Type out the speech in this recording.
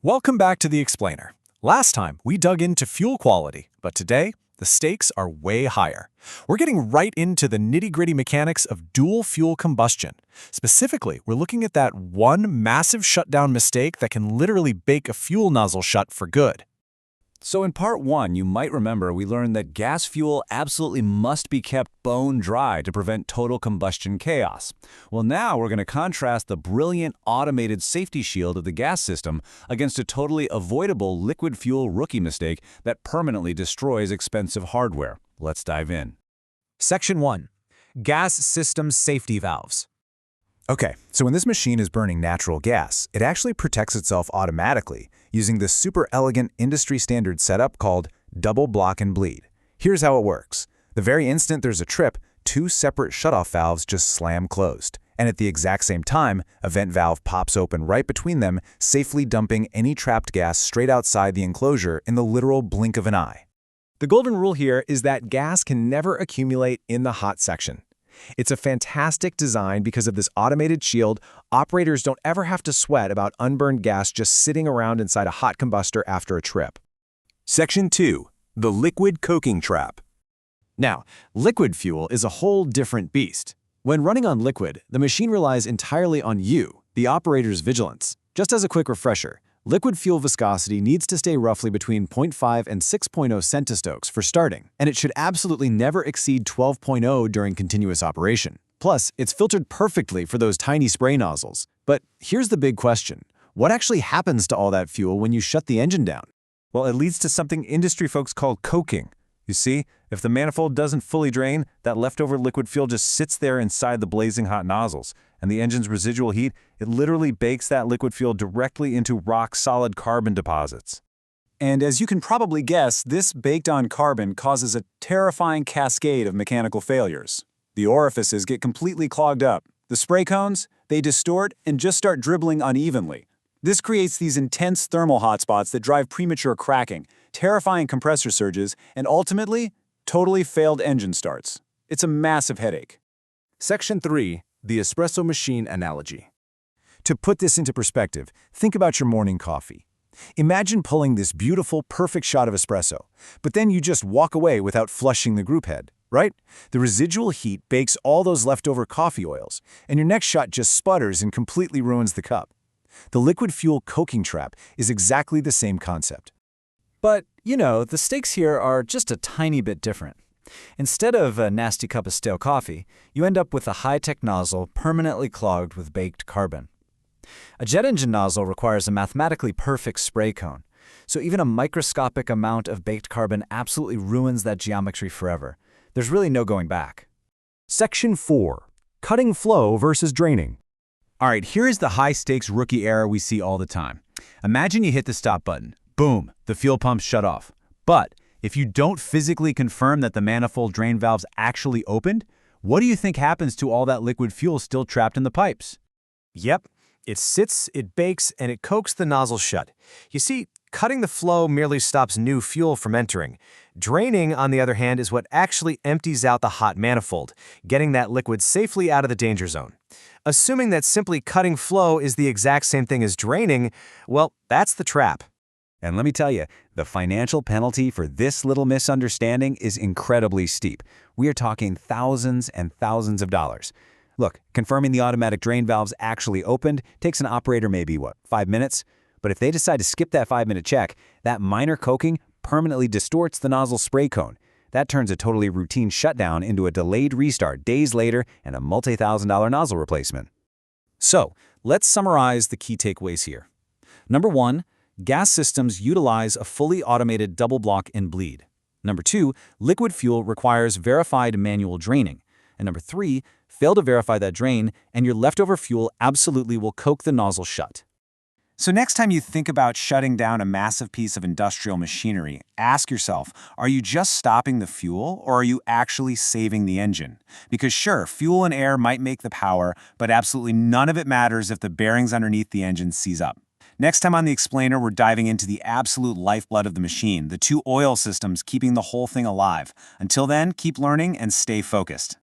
Welcome back to the Explainer. Last time, we dug into fuel quality, but today, the stakes are way higher. We're getting right into the nitty-gritty mechanics of dual-fuel combustion. Specifically, we're looking at that one massive shutdown mistake that can literally bake a fuel nozzle shut for good. So in part 1, you might remember we learned that gas fuel absolutely must be kept bone dry to prevent total combustion chaos. Well, now we're going to contrast the brilliant automated safety shield of the gas system against a totally avoidable liquid fuel rookie mistake that permanently destroys expensive hardware. Let's dive in. Section 1. Gas System Safety Valves. Okay, so when this machine is burning natural gas, it actually protects itself automatically using this super elegant industry-standard setup called double block and bleed. Here's how it works. The very instant there's a trip, two separate shutoff valves just slam closed. And at the exact same time, a vent valve pops open right between them, safely dumping any trapped gas straight outside the enclosure in the literal blink of an eye. The golden rule here is that gas can never accumulate in the hot section. It's a fantastic design because of this automated shield. Operators don't ever have to sweat about unburned gas just sitting around inside a hot combustor after a trip. Section 2. The liquid coking trap. Now, liquid fuel is a whole different beast. When running on liquid, the machine relies entirely on you, the operator's vigilance. Just as a quick refresher, liquid fuel viscosity needs to stay roughly between 0.5 and 6.0 centistokes for starting, and it should absolutely never exceed 12.0 during continuous operation. Plus, it's filtered perfectly for those tiny spray nozzles. But here's the big question. What actually happens to all that fuel when you shut the engine down? Well, it leads to something industry folks call coking. You see, if the manifold doesn't fully drain, that leftover liquid fuel just sits there inside the blazing hot nozzles. And the engine's residual heat, it literally bakes that liquid fuel directly into rock-solid carbon deposits. And as you can probably guess, this baked-on carbon causes a terrifying cascade of mechanical failures. The orifices get completely clogged up. The spray cones, they distort and just start dribbling unevenly. This creates these intense thermal hotspots that drive premature cracking, terrifying compressor surges, and ultimately, totally failed engine starts. It's a massive headache. Section 3. The espresso machine analogy. To put this into perspective, think about your morning coffee. Imagine pulling this beautiful, perfect shot of espresso, but then you just walk away without flushing the group head, right? The residual heat bakes all those leftover coffee oils, and your next shot just sputters and completely ruins the cup. The liquid fuel coking trap is exactly the same concept. But, the stakes here are just a tiny bit different. Instead of a nasty cup of stale coffee, you end up with a high-tech nozzle permanently clogged with baked carbon. A jet engine nozzle requires a mathematically perfect spray cone, so even a microscopic amount of baked carbon absolutely ruins that geometry forever. There's really no going back. Section 4. Cutting flow versus draining. All right, here's the high-stakes rookie error we see all the time. Imagine you hit the stop button. Boom, the fuel pumps shut off. But if you don't physically confirm that the manifold drain valves actually opened, what do you think happens to all that liquid fuel still trapped in the pipes? Yep, it sits, it bakes, and it cokes the nozzle shut. You see, cutting the flow merely stops new fuel from entering. Draining, on the other hand, is what actually empties out the hot manifold, getting that liquid safely out of the danger zone. Assuming that simply cutting flow is the exact same thing as draining, well, that's the trap. And let me tell you, the financial penalty for this little misunderstanding is incredibly steep. We are talking thousands and thousands of dollars. Look, confirming the automatic drain valves actually opened takes an operator maybe, 5 minutes? But if they decide to skip that 5-minute check, that minor coking permanently distorts the nozzle spray cone. That turns a totally routine shutdown into a delayed restart days later and a multi-thousand-dollar nozzle replacement. So, let's summarize the key takeaways here. Number 1, gas systems utilize a fully automated double block and bleed. Number 2, liquid fuel requires verified manual draining. And number 3, fail to verify that drain, and your leftover fuel absolutely will coke the nozzle shut. So next time you think about shutting down a massive piece of industrial machinery, ask yourself, are you just stopping the fuel, or are you actually saving the engine? Because sure, fuel and air might make the power, but absolutely none of it matters if the bearings underneath the engine seize up. Next time on The Explainer, we're diving into the absolute lifeblood of the machine, the two oil systems keeping the whole thing alive. Until then, keep learning and stay focused.